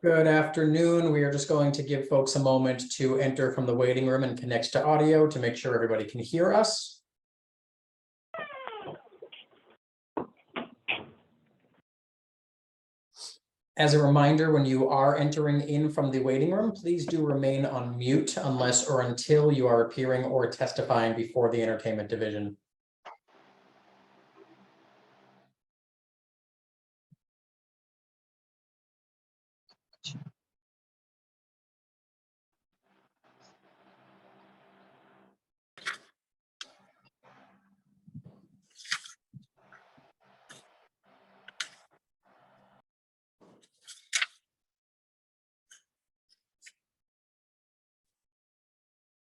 Good afternoon. We are just going to give folks a moment to enter from the waiting room and connect to audio to make sure everybody can hear us. As a reminder, when you are entering in from the waiting room, please do remain on mute unless or until you are appearing or testifying before the Entertainment Division.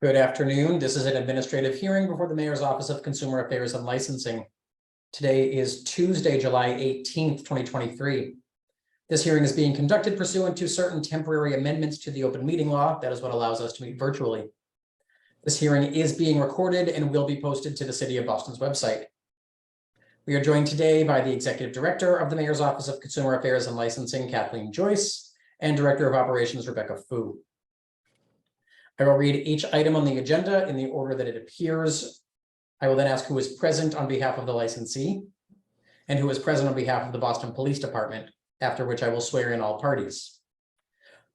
Good afternoon. This is an administrative hearing before the Mayor's Office of Consumer Affairs and Licensing. Today is Tuesday, July 18th, 2023. This hearing is being conducted pursuant to certain temporary amendments to the open meeting law. That is what allows us to meet virtually. This hearing is being recorded and will be posted to the City of Boston's website. We are joined today by the Executive Director of the Mayor's Office of Consumer Affairs and Licensing, Kathleen Joyce, and Director of Operations, Rebecca Fu. I will read each item on the agenda in the order that it appears. I will then ask who is present on behalf of the licensee and who is present on behalf of the Boston Police Department, after which I will swear in all parties.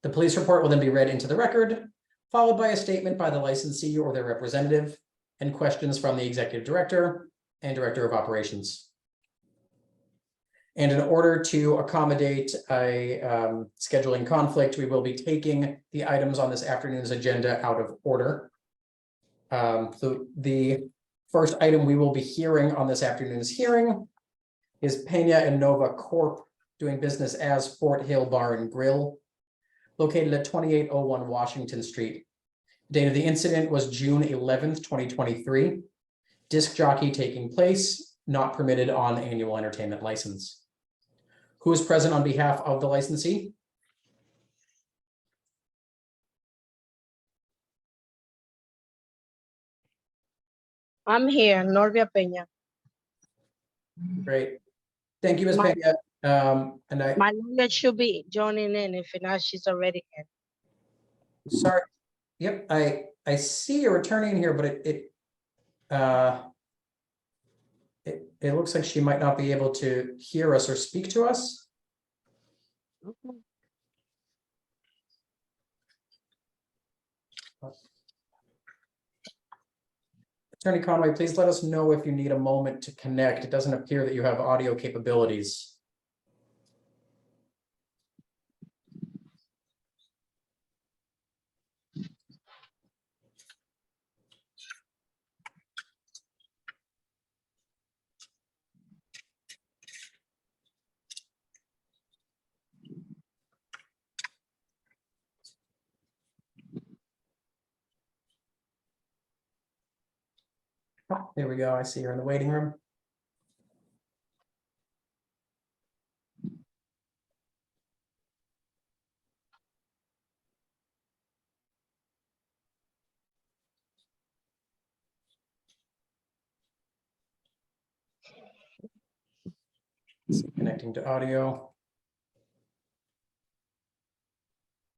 The police report will then be read into the record, followed by a statement by the licensee or their representative, and questions from the Executive Director and Director of Operations. And in order to accommodate a scheduling conflict, we will be taking the items on this afternoon's agenda out of order. So the first item we will be hearing on this afternoon's hearing is Peña and Nova Corp. Doing business as Fort Hill Bar and Grill, located at 2801 Washington Street. The date of the incident was June 11th, 2023. Disc jockey taking place, not permitted on annual entertainment license. Who is present on behalf of the licensee? I'm here, Norvia Peña. Great. Thank you, Ms. Peña. My lawyer should be joining in. If not, she's already in. Sorry. Yep, I see you're returning here, but it looks like she might not be able to hear us or speak to us. Attorney Conway, please let us know if you need a moment to connect. It doesn't appear that you have audio capabilities. Oh, there we go. I see you're in the waiting room. Connecting to audio.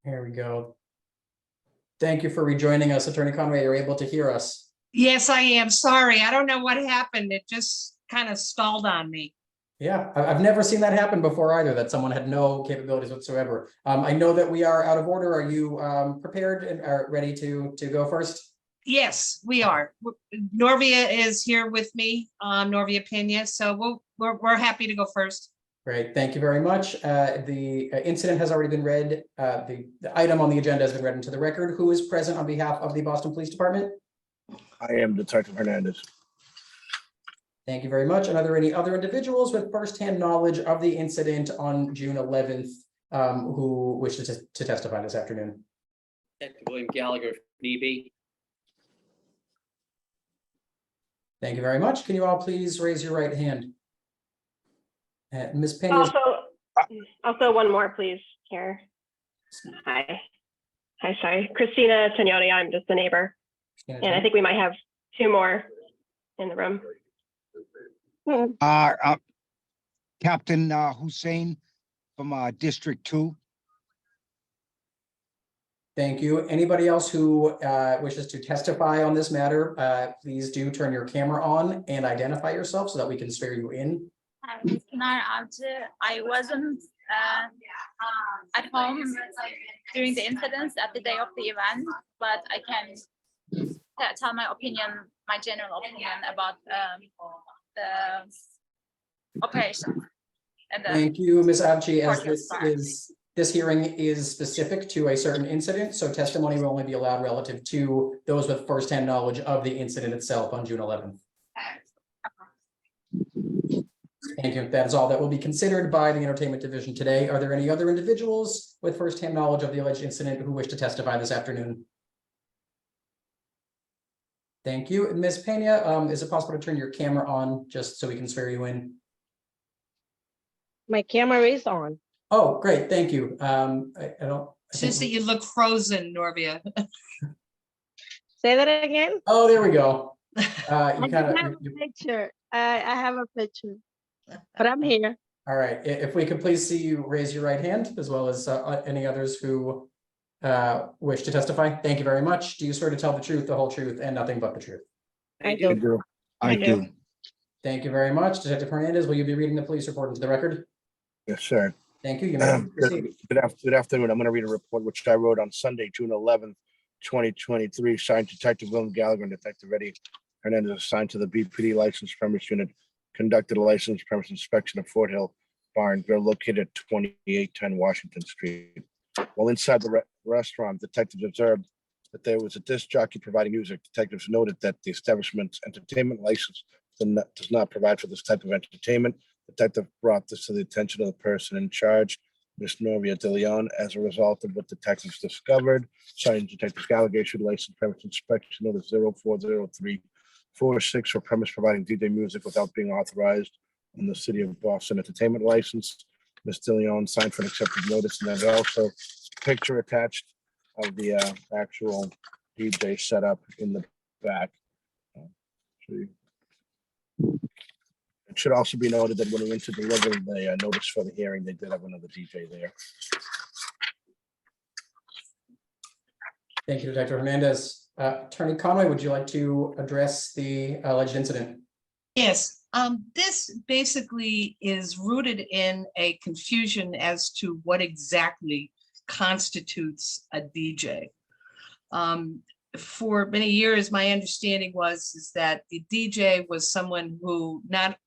Here we go. Thank you for rejoining us, Attorney Conway. You're able to hear us. Yes, I am. Sorry. I don't know what happened. It just kind of stalled on me. Yeah, I've never seen that happen before either, that someone had no capabilities whatsoever. I know that we are out of order. Are you prepared and are ready to go first? Yes, we are. Norvia is here with me, Norvia Peña. So we're happy to go first. Great, thank you very much. The incident has already been read. The item on the agenda has been read into the record. Who is present on behalf of the Boston Police Department? I am Detective Hernandez. Thank you very much. And are there any other individuals with firsthand knowledge of the incident on June 11th who wish to testify this afternoon? Detective William Gallagher, DB. Thank you very much. Can you all please raise your right hand? Ms. Peña. Also one more, please, here. Hi, sorry. Christina Tognotti, I'm just a neighbor. And I think we might have two more in the room. Captain Hussein from District 2. Thank you. Anybody else who wishes to testify on this matter, please do turn your camera on and identify yourself so that we can swear you in. I wasn't at home during the incidents at the day of the event, but I can tell my opinion, my general opinion about the operation. And Thank you, Ms. Avci. As Party this hearing is specific to a certain incident, so testimony will only be allowed relative to those with firsthand knowledge of the incident itself on June 11th. Thank you. That is all that will be considered by the Entertainment Division today. Are there any other individuals with firsthand knowledge of the alleged incident who wish to testify this afternoon? Thank you. Ms. Pena, is it possible to turn your camera on just so we can swear you in? My camera is on. Oh, great. Thank you. I don't. It's just that you look frozen, Norvia. Say that again. Oh, there we go. You I kind don't have of. a picture. I have a picture, but I'm here. All right. If we could please see you raise your right hand, as well as any others who wish to testify. Thank you very much. Do you swear to tell the truth, the whole truth, and nothing but the truth? I I do. do. I I do. do. Thank you very much. Detective Hernandez, will you be reading the police report into the record? Yes, sir. Thank you. You may proceed. Good afternoon. I'm going to read a report which I wrote on Sunday, June 11th, 2023, signed Detective William Gallagher and Detective Eddie Hernandez, assigned to the BPD Licensed Premise Unit, conducted a licensed premise inspection of Fort Hill Bar and Grill located at 2810 Washington Street. While inside the restaurant, detectives observed that there was a disc jockey providing music. Detectives noted that the establishment's entertainment license does not provide for this type of entertainment. Detective brought this to the attention of the person in charge, Ms. Norvia De Leon. As a result of what detectives discovered, signed Detective Gallagher issued license premise inspection notice 040346 for premise providing DJ music without being authorized on the City of Boston entertainment license. Ms. De Leon signed for an accepted notice, and then also a picture attached of the actual DJ setup in the back. It should also be noted that when we went to deliver the notice for the hearing, they did have another DJ there. Thank you, Detective Hernandez. Attorney Conway, would you like to address the alleged incident? Yes, this basically is rooted in a confusion as to what exactly constitutes a DJ. For many years, my understanding is that the DJ was someone who not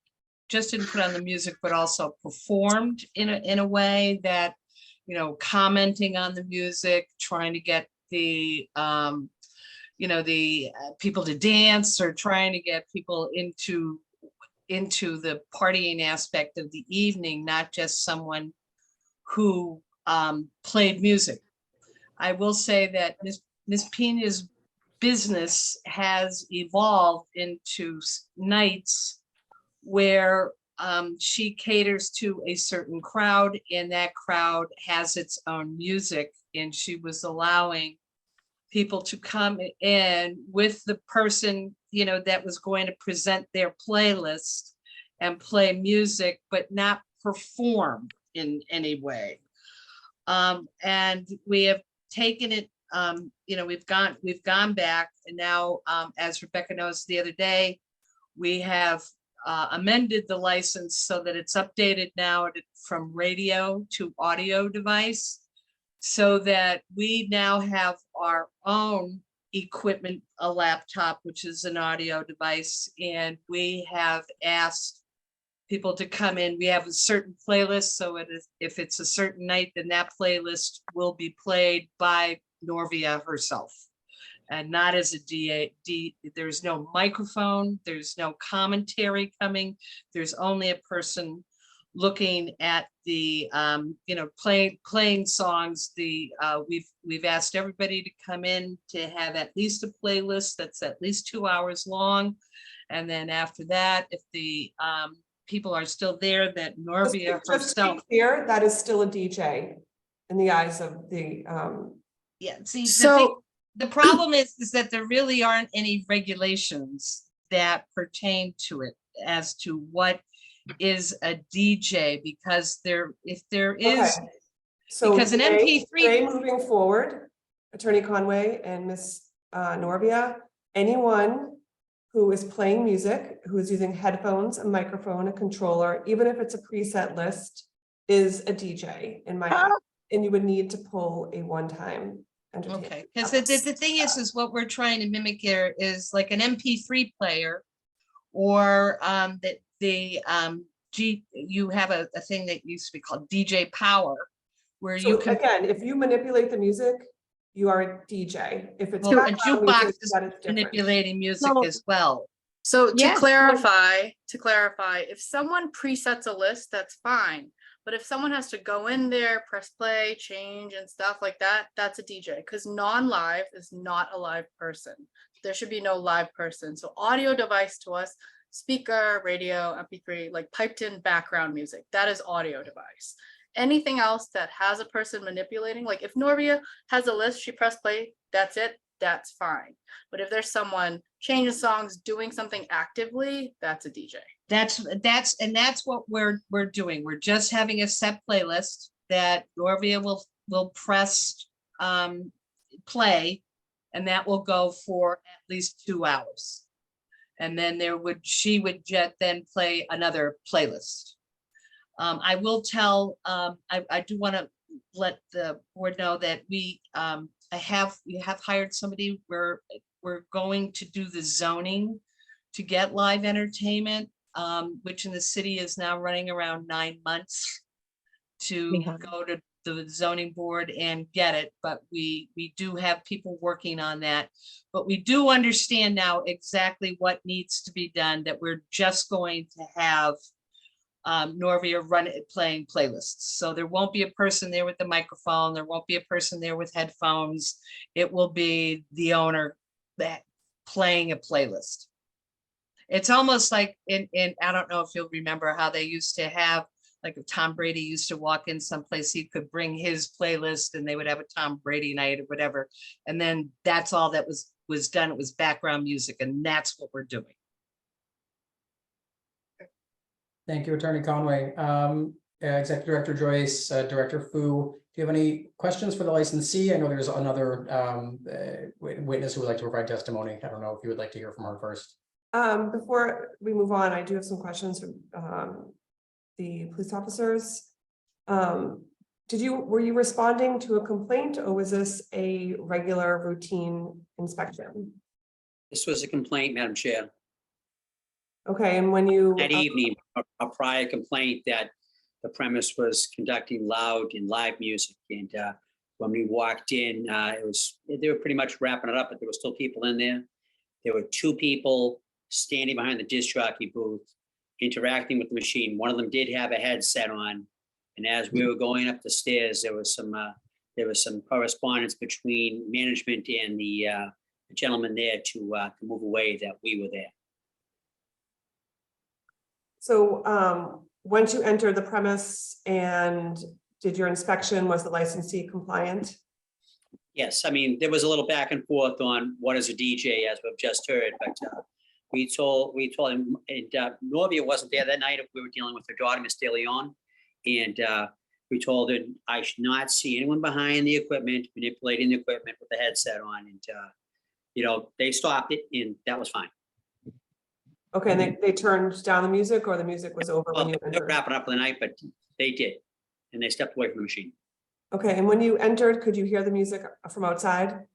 just didn't put on the music, but also performed in a way that, you know, commenting on the music, trying to get the, people to dance, or trying to get people into the partying aspect of the evening, not just someone who played music. I will say that Ms. Pena's business has evolved into nights where she caters to a certain crowd, and that crowd has its own music, and she was allowing people to come in with the person, you know, that was going to present their playlist and play music, but not perform in any way. And we have taken it, we've gone back, and now, as Rebecca knows, the other day, we have amended the license so that it's updated now from radio to audio device, so that we now have our own equipment, a laptop, which is an audio device, and we have asked people to come in. We have a certain playlist, so if it's a certain night, then that playlist will be played by Norvia herself, and not as a DA. There's no microphone, there's no commentary coming. There's only a person looking at the, playing songs. We've asked everybody to come in to have at least a playlist that's at least 2 hours long. And then after that, if the people are still there, that Norvia herself. Here, that is still a DJ in the eyes of the. Yeah, see, So the problem is that there really aren't any regulations that pertain to it as to what is a DJ, because if there is, Okay. So because an today MP3 moving forward, Attorney Conway and Ms. Norvia, anyone who is playing music, who is using headphones, a microphone, a controller, even if it's a preset list, is a DJ in my eyes. And you would need to pull a one-time entertainment. Okay, because the thing is what we're trying to mimic here is like an MP3 player, or you have a thing that used to be called DJ Power, where you So can, again, if you manipulate the music, you are a DJ. If it's well, a background jukebox music, is that is different. manipulating music No. as well. So to Yes. clarify, if someone presets a list, that's fine. But if someone has to go in there, press play, change and stuff like that, that's a DJ, because non-live is not a live person. There should be no live person. So audio device to us, speaker, radio, MP3, like piped in background music, that is audio device. Anything else that has a person manipulating, like if Norvia has a list, she press play, that's it, that's fine. But if there's someone changing songs, doing something actively, that's a DJ. That's what we're doing. We're just having a set playlist that Norvia will press play, and that will go for at least 2 hours. And then she would then play another playlist. I will tell, I do want to let the board know that we have hired somebody. We're going to do the zoning to get live entertainment, which in the city is now running around 9 months to go to the zoning board and get it. But we do have people working on that. But we do understand now exactly what needs to be done, that we're just going to have Norvia playing playlists. So there won't be a person there with the microphone. There won't be a person there with headphones. It will be the owner that playing a playlist. It's almost like in I don't know if you'll remember how they used to have, like if Tom Brady used to walk in someplace, he could bring his playlist and they would have a Tom Brady night or whatever. And then that's all that was done. It was background music, and that's what we're doing. Thank you, Attorney Conway. Executive Director Joyce, Director Fu, do you have any questions for the licensee? I know there's another witness who would like to provide testimony. I don't know if you would like to hear from her first. Before we move on, I do have some questions from the police officers. Were you responding to a complaint, or was this a regular routine inspection? This was a complaint, Madam Chair. Okay, and when you That evening, a prior complaint that the premise was conducting loud and live music. And when we walked in, they were pretty much wrapping it up, but there were still people in there. There were 2 people standing behind the disc jockey booth, interacting with the machine. One of them did have a headset on. And as we were going up the stairs, there was some correspondence between management and the gentleman there to move away that we were there. So once you entered the premise and did your inspection, was the licensee compliant? Yes, I mean, there was a little back and forth on what is a DJ, as we've just heard, but we told him, and Norvia wasn't there that night. We were dealing with her daughter, Miss De Leon, and we told her I should not see anyone behind the equipment manipulating the equipment with the headset on, and they stopped it, and that was fine. Okay, and they turned down the music, or the music was over Well, when you they're entered? wrapping up for the night, but they did, and they stepped away from the machine. Okay, and when you entered, could you hear the music from outside?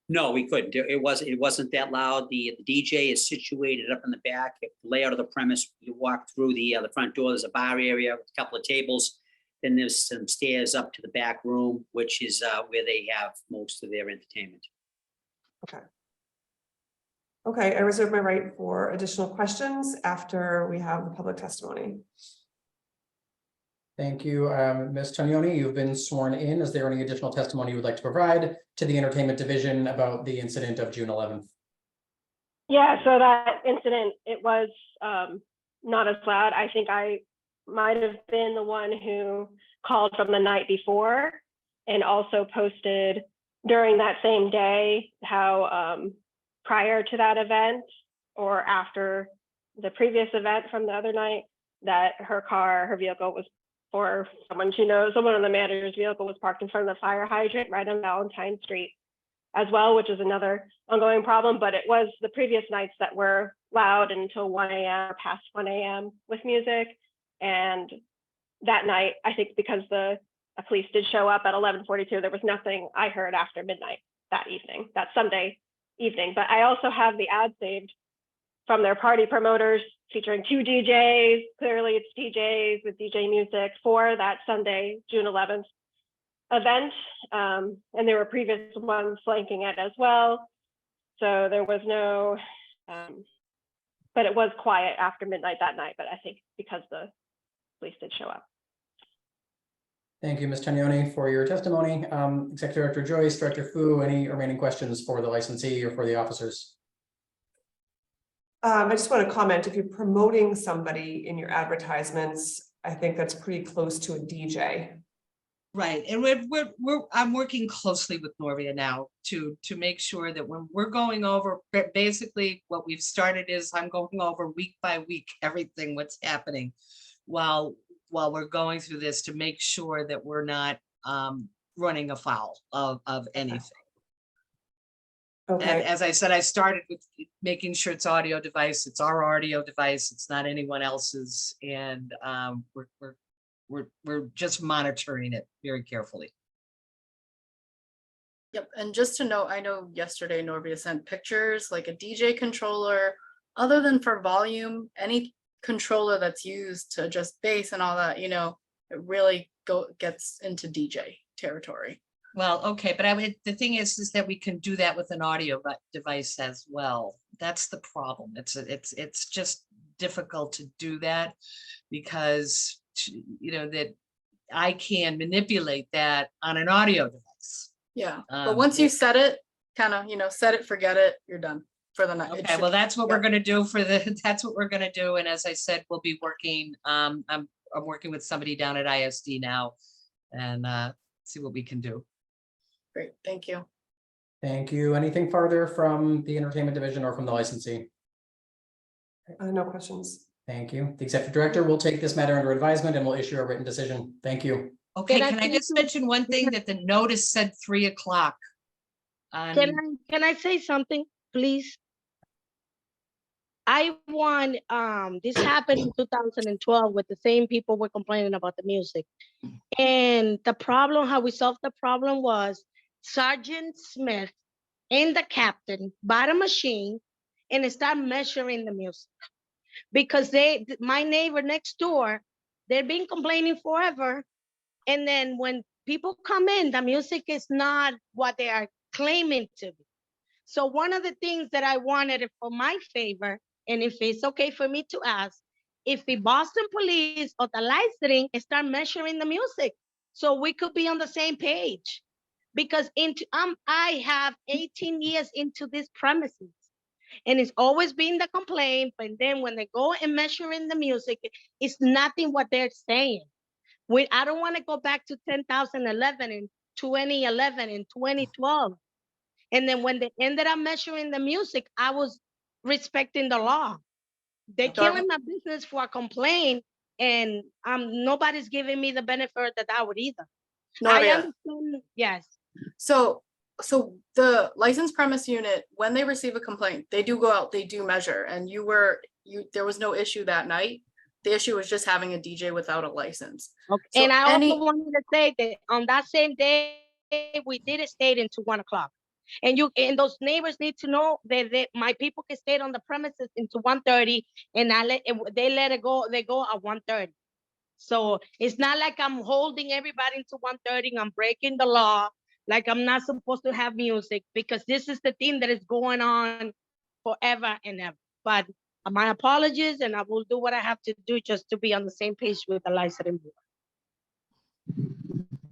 No, we couldn't. It wasn't that loud. The DJ is situated up in the back. The layout of the premise, you walk through the front door, there's a bar area with a couple of tables. Then there's some stairs up to the back room, which is where they have most of their entertainment. Okay, I reserve my right for additional questions after we have the public testimony. Thank you, Ms. Tonioni. You've been sworn in. Is there any additional testimony you would like to provide to the Entertainment Division about the incident of June 11th? Yeah, so that incident, it was not as loud. I think I might have been the one who called from the night before and also posted during that same day how prior to that event or after the previous event from the other night, that her vehicle was, or someone she knows, someone on the manager's vehicle was parked in front of the fire hydrant right on Valentine Street. as well, which is another ongoing problem. But it was the previous nights that were loud until 1 a.m. or past 1 a.m. with music. And that night, I think because the police did show up at 11:42, there was nothing I heard after midnight that evening, that Sunday evening. But I also have the ad saved from their party promoters featuring 2 DJs. Clearly it's DJs with DJ music for that Sunday, June 11th event. And there were previous ones flanking it as well. So there was no, but it was quiet after midnight that night, but I think because the police did show up. Thank you, Ms. Tagnoni, for your testimony. Executive Director Joyce, Director Fu, any remaining questions for the licensee or for the officers? I just want to comment, if you're promoting somebody in your advertisements, I think that's pretty close to a DJ. Right, and I'm working closely with Norvia now to make sure that when we're going over, basically what we've started is I'm going over week by week, everything what's happening while we're going through this, to make sure that we're not running afoul of anything. Okay. And as I said, I started with making sure it's audio device. It's our audio device. It's not anyone else's. And we're just monitoring it very carefully. Yep, and just to note, I know yesterday Norvia sent pictures, like a DJ controller, other than for volume, any controller that's used to adjust bass and all that, you know, it really gets into DJ territory. Well, okay, but the thing is that we can do that with an audio device as well. That's the problem. It's just difficult to do that because, you know, that I can manipulate that on an audio device. Yeah, but once you set it, kind of, you know, set it, forget it, you're done for the night. Okay, well, that's what we're gonna do that's what we're gonna do. And as I said, we'll be working, I'm working with somebody down at ISD now and see what we can do. Great, thank you. Thank you. Anything further from the entertainment division or from the licensee? No questions. Thank you. The executive director will take this matter under advisement and will issue a written decision. Thank you. Okay, Can I can I say just mention one thing, that the notice said 3 o'clock? Can I say something, please? I want, this happened in 2012 with the same people were complaining about the music. And the problem, how we solved the problem was Sergeant Smith and the captain bought a machine and start measuring the music. Because my neighbor next door, they've been complaining forever. And then when people come in, the music is not what they are claiming to be. So one of the things that I wanted for my favor, and if it's okay for me to ask, if the Boston Police or the licensing start measuring the music, so we could be on the same page. Because I have 18 years into this premises, and it's always been the complaint. But then when they go and measuring the music, it's nothing what they're saying. I don't want to go back to 2011 and 2011 and 2012. And then when they ended up measuring the music, I was respecting the law. They're killing my business for a complaint, and nobody's giving me the benefit of the doubt either. I understand, yes. So the licensed premise unit, when they receive a complaint, they do go out, they do measure, and there was no issue that night. The issue was just having a DJ without a license. Okay. So And I also wanted to say that on that same day, we did stay until 1 o'clock. And those neighbors need to know that my people can stay on the premises until 1:30, and they let it go. They go at 1:30. So it's not like I'm holding everybody until 1:30. I'm breaking the law. Like I'm not supposed to have music, because this is the thing that is going on forever and ever. But my apologies, and I will do what I have to do just to be on the same page with the licensing board.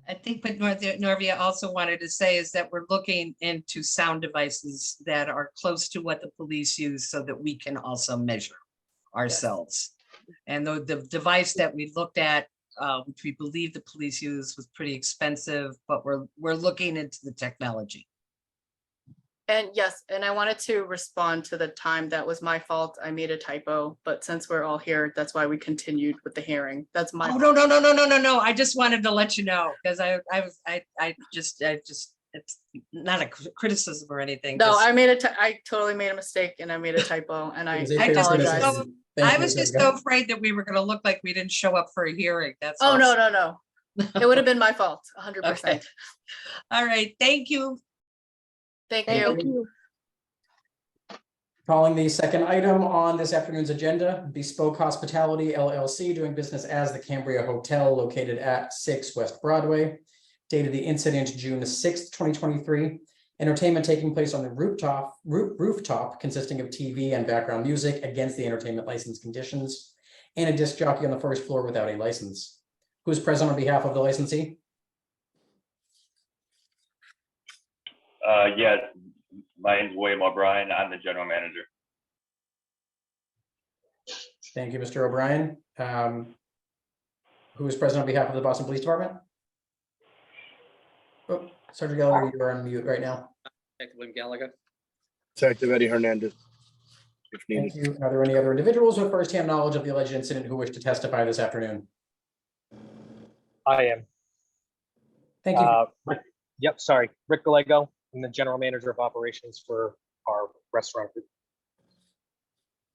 I think what Norvia also wanted to say is that we're looking into sound devices that are close to what the police use, so that we can also measure ourselves. Yes. And the device that we looked at, which we believe the police use, was pretty expensive, but we're looking into the technology. And yes, and I wanted to respond to the time. That was my fault. I made a typo, but since we're all here, that's why we continued with the hearing. That's my fault. No. I just wanted to let you know, because I just it's not a criticism or anything. No, just- I totally made a mistake and I made a typo and I It was a I fair just- apologize. criticism. Thank I you, was just Sargent. so afraid that we were gonna look like we didn't show up for a hearing, that's Oh, all. no. It would have been my fault, 100%. Okay. All right, thank you. Thank Thank you. you. Calling the second item on this afternoon's agenda, Bespoke Hospitality LLC doing business as the Cambria Hotel located at 6 West Broadway. Dated the incident June 6th, 2023. Entertainment taking place on the rooftop consisting of TV and background music against the entertainment license conditions, and a disc jockey on the first floor without a license. Who's present on behalf of the licensee? Yes, my name's William O'Brien. I'm the general manager. Thank you, Mr. O'Brien. Who is present on behalf of the Boston Police Department? Oh, Sergeant Gallagher, you're on mute right now. Detective William Gallagher. Detective Eddie Hernandez. If Thank needed. you. Are there any other individuals with firsthand knowledge of the alleged incident who wish to testify this afternoon? I am. Thank you. Yep, sorry. Rick Gallego. I'm the general manager of operations for our restaurant group.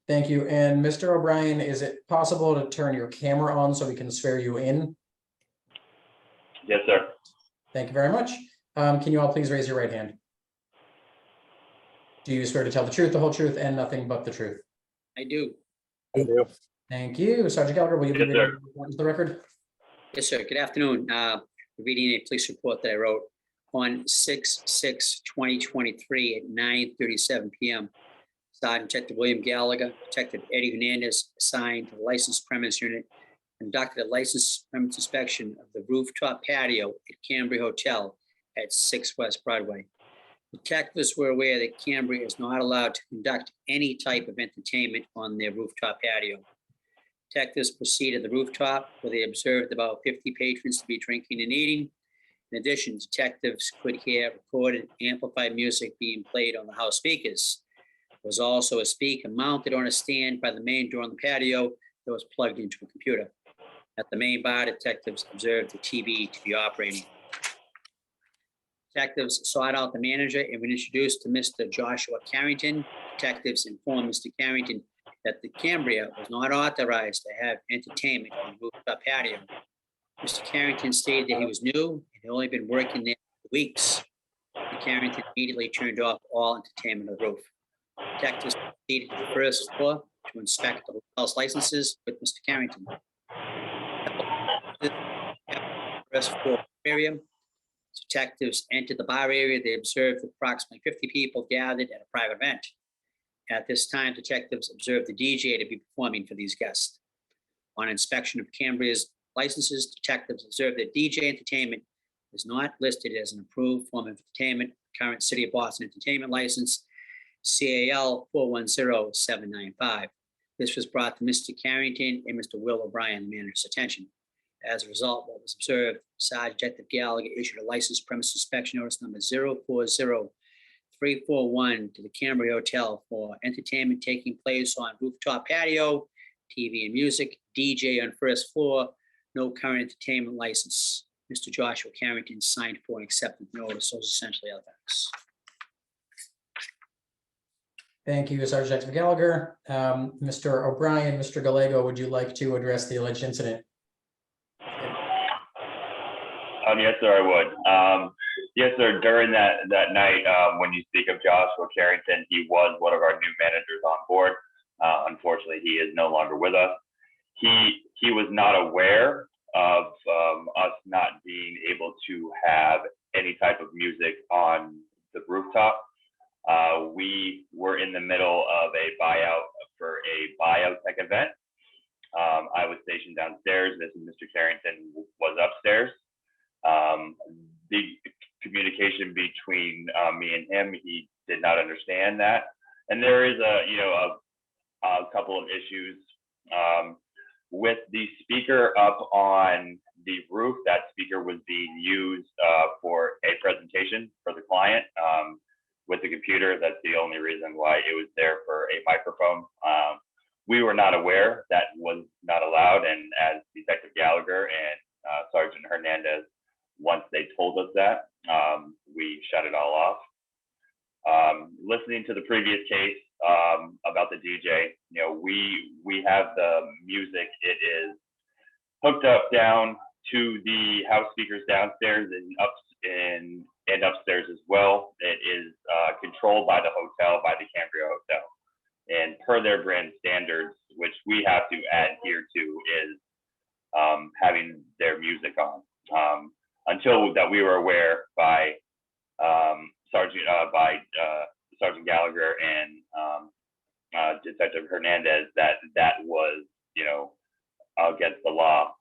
Thank you. And Mr. O'Brien, is it possible to turn your camera on so we can swear you in? Yes, sir. Thank you very much. Can you all please raise your right hand? Do you swear to tell the truth, the whole truth, and nothing but the truth? I do. I do. Thank you. Sergeant Gallagher, will you be Yes, reading sir. the report into the record? Yes, sir. Good afternoon. Reading a police report that I wrote on 6/6/2023 at 9:37 p.m. Sergeant Detective William Gallagher, Detective Eddie Hernandez, assigned to the licensed premise unit, conducted a licensed premise inspection of the rooftop patio at Cambria Hotel at 6 West Broadway. Detectives were aware that Cambria is not allowed to conduct any type of entertainment on their rooftop patio. Detectives proceeded to the rooftop where they observed about 50 patrons to be drinking and eating. In addition, detectives could hear recorded amplified music being played on the house speakers. There was also a speaker mounted on a stand by the main door on the patio that was plugged into a computer. At the main bar, detectives observed the TV to be operating. Detectives sought out the manager and were introduced to Mr. Joshua Carrington. Detectives informed Mr. Carrington that the Cambria was not authorized to have entertainment on the rooftop patio. Mr. Carrington stated that he was new and had only been working there for weeks. Mr. Carrington immediately turned off all entertainment on the roof. Detectives proceeded to the first floor to inspect the hotel's licenses with Mr. Carrington. First floor area. Detectives entered the bar area. They observed approximately 50 people gathered at a private event. At this time, detectives observed the DJ to be performing for these guests. On inspection of Cambria's licenses, detectives observed that DJ entertainment is not listed as an approved form of entertainment. Current City of Boston entertainment license, CAL 410795. This was brought to Mr. Carrington and Mr. Will O'Brien, the manager's attention. As a result, what was observed, Sergeant Detective Gallagher issued a license premise inspection notice number 040341 to the Cambria Hotel for entertainment taking place on rooftop patio, TV and music, DJ on first floor, no current entertainment license. Mr. Joshua Carrington signed for and accepted the notice. Those essentially are the facts. Thank you, Sergeant Detective Gallagher. Mr. O'Brien, Mr. Gallego, would you like to address the alleged incident? Yes, sir, I would. Yes, sir, during that night, when you speak of Joshua Carrington, he was one of our new managers on board. Unfortunately, he is no longer with us. He was not aware of us not being able to have any type of music on the rooftop. We were in the middle of a buyout for a biotech event. I was stationed downstairs. Mr. Carrington was upstairs. The communication between me and him, he did not understand that. And there is a couple of issues with the speaker up on the roof. That speaker was being used for a presentation for the client with the computer. That's the only reason why it was there for a microphone. We were not aware that was not allowed. And as Detective Gallagher and Sergeant Hernandez, once they told us that, we shut listening to the previous case about the DJ, you know, we have the music. It is hooked up down to the house speakers downstairs and upstairs as well. It is controlled by the hotel, by the Cambria Hotel. And per their brand standards, which we have to adhere to, is having their music on. Until that we were aware by Sergeant Gallagher and Detective Hernandez that was, you know, against the law.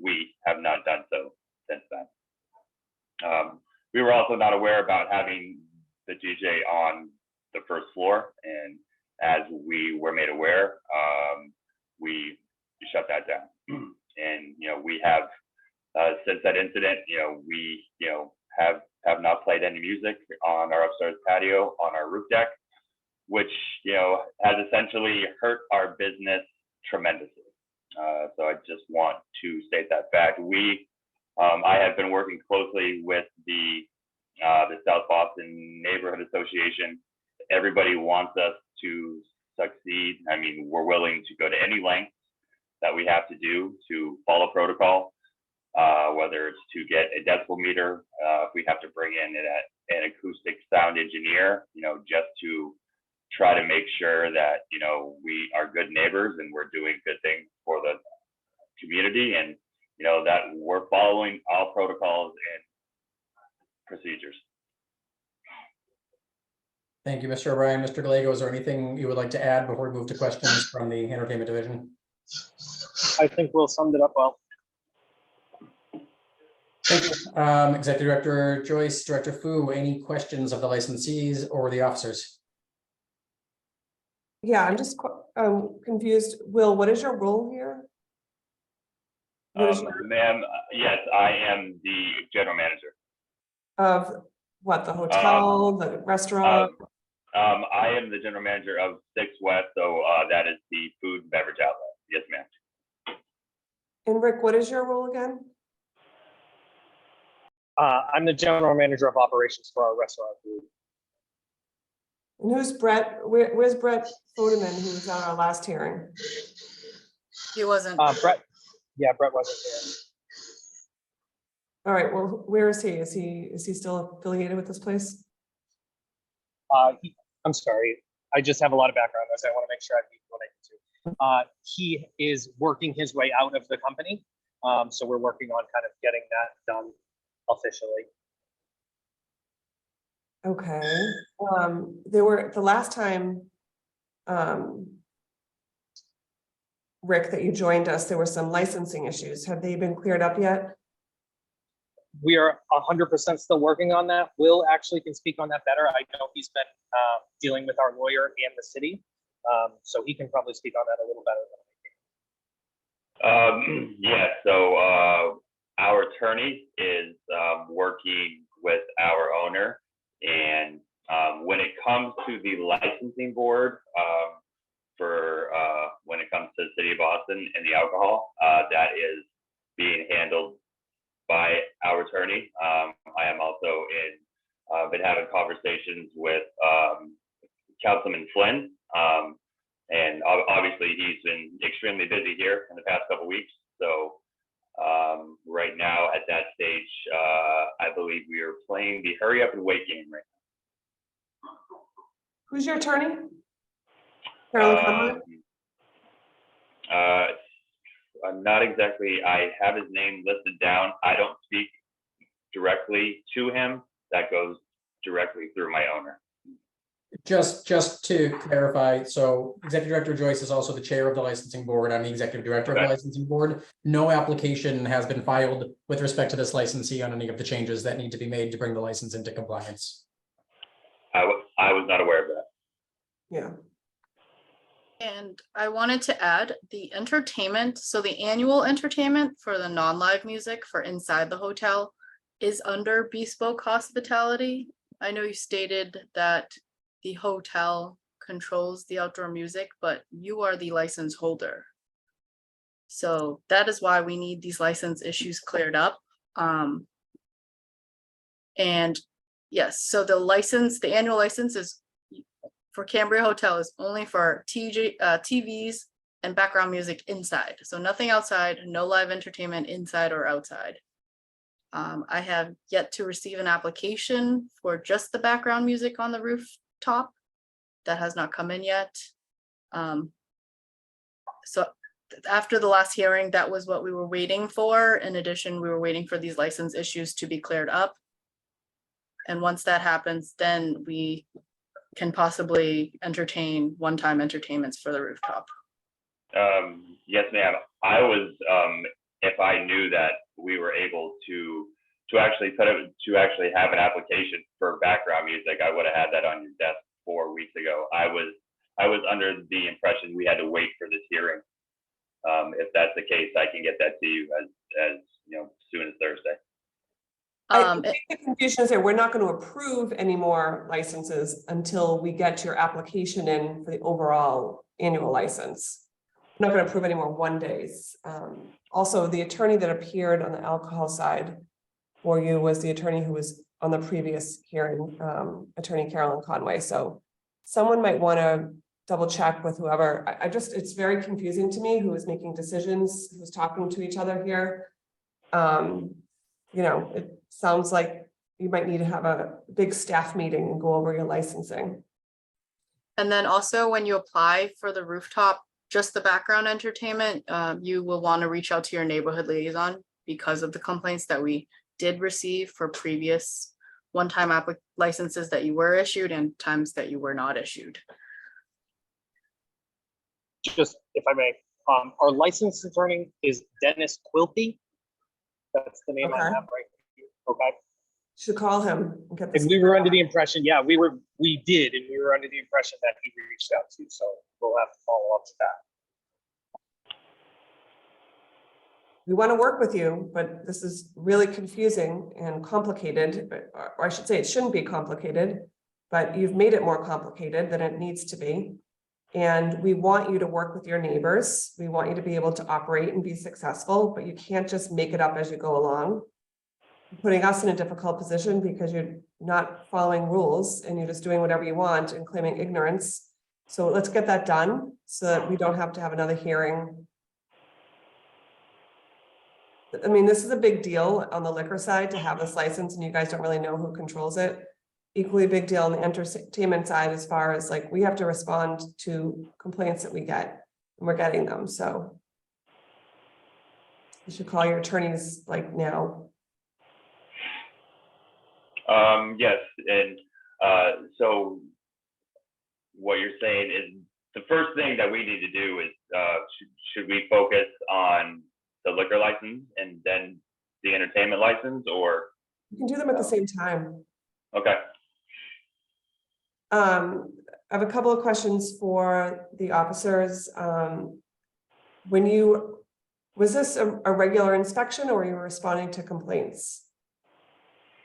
We have not done so since then. We were also not aware about having the DJ on the first floor, and as we were made aware, we shut that down. And you know, we have since that incident, you know, we have not played any music on our upstairs patio, on our roof deck, which, you know, has essentially hurt our business tremendously. So I just want to state that fact. I have been working closely with the South Boston Neighborhood Association. Everybody wants us to succeed. I mean, we're willing to go to any length that we have to do to follow protocol, whether it's to get a decibel meter, if we have to bring in an acoustic sound engineer, you know, just to try to make sure that, you know, we are good neighbors and we're doing good things for the community, and, you know, that we're following all protocols and procedures. Thank you, Mr. O'Brien. Mr. Gallego, is there anything you would like to add before we move to questions from the entertainment division? I think Will summed it up well. Thank you. Executive Director Joyce, Director Fu, any questions of the licensees or the officers? Yeah, I'm just confused. Will, what is your role here? Ma'am, yes, I am the general manager. Of what, the hotel, the restaurant? I am the general manager of 6 West, so that is the food and beverage outlet. Yes, ma'am. And Rick, what is your role again? I'm the general manager of operations for our restaurant group. And who's Brett? Where's Brett Fodeman, who was on our last hearing? He wasn't. Brett wasn't there. All right, well, where is he? Is he still affiliated with this place? I'm sorry, I just have a lot of background on this. I want to make sure I keep what I can do. He is working his way out of the company. So we're working on kind of getting that done officially. Okay. There were, the last time, Rick, that you joined us, there were some licensing issues. Have they been cleared up yet? We are 100% still working on that. Will actually can speak on that better. I know he's been dealing with our lawyer and the city. So he can probably speak on that a little better than I can. Yeah, so our attorney is working with our owner, and when it comes to the licensing board for when it comes to the city of Boston and the alcohol, that is being handled by our attorney. I am also been having conversations with Councilman Flynn, and obviously he's been extremely busy here in the past couple of weeks. So right now at that stage, I believe we are playing the hurry up and wait game right now. Who's your attorney? Carolyn Conrad? Not exactly. I have his name listed down. I don't speak directly to him. That goes directly through my owner. Just to clarify, so Executive Director Joyce is also the chair of the licensing board. I'm the executive director of the licensing board. No application has been filed with respect to this licensee on any of the changes that need to be made to bring the license into compliance. I was not aware of that. Yeah. And I wanted to add the entertainment. So the annual entertainment for the non-live music for inside the hotel is under Bespoke Hospitality. I know you stated that the hotel controls the outdoor music, but you are the license holder. So that is why we need these license issues cleared up. And yes, so the license, the annual license is for Cambria Hotel is only for TVs and background music inside. So nothing outside, no live entertainment inside or outside. I have yet to receive an application for just the background music on the rooftop. That has not come in yet. So after the last hearing, that was what we were waiting for. In addition, we were waiting for these license issues to be cleared up. And once that happens, then we can possibly entertain one-time entertainments for the rooftop. Yes, ma'am. I was, if I knew that we were able to actually actually have an application for background music, I would have had that on your desk 4 weeks ago. I was under the impression we had to wait for this hearing. If that's the case, I can get that to you as soon as Thursday. I think the confusion is that we're not going to approve any more licenses until we get your application in for the overall annual license. I'm not going to approve any more 1 days. Also, the attorney that appeared on the alcohol side for you was the attorney who was on the previous hearing, Attorney Carolyn Conway. So someone might want to double check with whoever. It's very confusing to me who is making decisions, who's talking to each other here. It sounds like you might need to have a big staff meeting and go over your licensing. And then also when you apply for the rooftop, just the background entertainment, you will want to reach out to your neighborhood liaison because of the complaints that we did receive for previous one-time licenses that you were issued and times that you were not issued. Just if I may, our licensed attorney is Dennis Quilty. That's the name I Okay. have right here. Okay. Should call him and get this. And we were under the impression, yeah, we were under the impression that he reached out to you, so we'll have to follow up to that. We want to work with you, but this is really confusing and complicated, or I should say it shouldn't be complicated, but you've made it more complicated than it needs to be. And we want you to work with your neighbors. We want you to be able to operate and be successful, but you can't just make it up as you go along. You're putting us in a difficult position because you're not following rules and you're just doing whatever you want and claiming ignorance. So let's get that done so that we don't have to have another hearing. I mean, this is a big deal on the liquor side to have this license and you guys don't really know who controls it. Equally big deal on the entertainment side as far as like, we have to respond to complaints that we get and we're getting them, so. You should call your attorneys like now. Yes, and so what you're saying is the first thing that we need to do is should we focus on the liquor license and then the entertainment license, or? You can do them at the same time. Okay. I have a couple of questions for the officers. Was this a regular inspection or were you responding to complaints?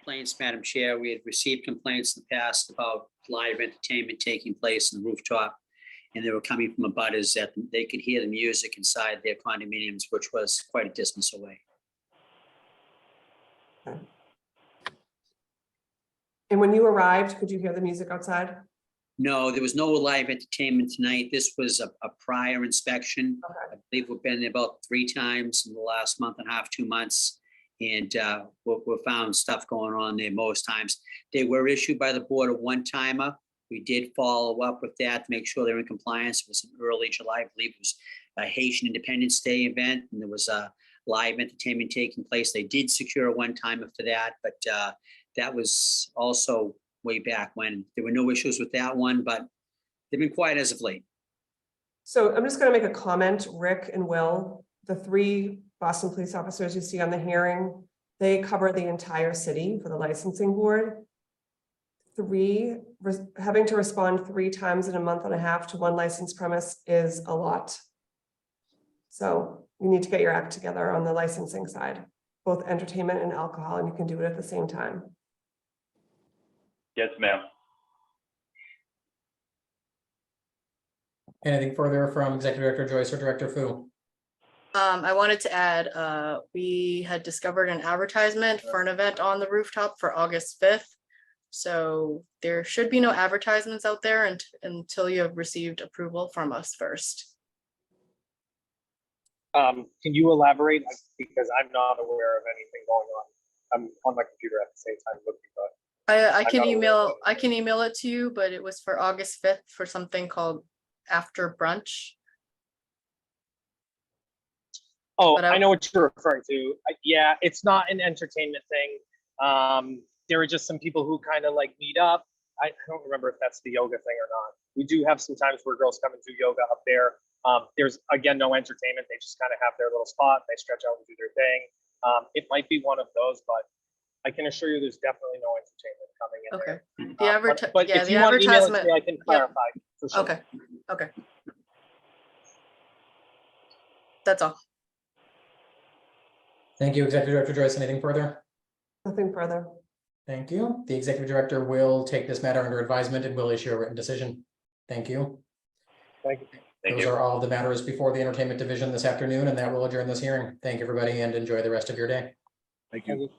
Complaints, Madam Chair, we had received complaints in the past about live entertainment taking place on the rooftop. And they were coming from abutters that they could hear the music inside their condominiums, which was quite a distance away. Okay. And when you arrived, could you hear the music outside? No, there was no live entertainment tonight. This was a prior inspection. Okay. I believe we've been there about 3 times in the last month and a half, 2 months. And we found stuff going on there most times. They were issued by the board a one-timer. We did follow up with that to make sure they're in compliance. It was in early July, I believe it was a Haitian Independence Day event, and there was a live entertainment taking place. They did secure a one-timer for that, but that was also way back when. There were no issues with that one, but they've been quiet as of late. So I'm just going to make a comment. Rick and Will, the 3 Boston police officers you see on the hearing, they cover the entire city for the licensing board. Having to respond 3 times in a month and a half to 1 licensed premise is a lot. So you need to get your act together on the licensing side, both entertainment and alcohol, and you can do it at the same time. Yes, ma'am. Anything further from Executive Director Joyce or Director Fu? I wanted to add, we had discovered an advertisement for an event on the rooftop for August 5th. So there should be no advertisements out there until you have received approval from us first. Can you elaborate? Because I'm not aware of anything going on. I'm on my computer at the same time looking, but I I'm can not aware of email it to you, but it was for August 5th for something called After Brunch. oh, But I know what you're referring to. Yeah, it's not an entertainment thing. There are just some people who kind of like meet up. I don't remember if that's the yoga thing or not. We do have some times where girls come and do yoga up there. There's again no entertainment. They just kind of have their little spot. They stretch out and do their thing. It might be one of those, but I can assure you there's definitely no entertainment coming in Okay. there. But Yeah, if the you want to email it to advertisement. me, I can clarify for sure. Okay, okay. That's all. Thank you, Executive Director Joyce. Anything further? Nothing further. Thank you. The Executive Director will take this matter under advisement and will issue a written decision. Thank you. Thank you. Thank Those you. are all the matters before the Entertainment Division this afternoon, and that will adjourn this hearing. Thank you, everybody, and enjoy the rest of your day. Thank Thank you. you.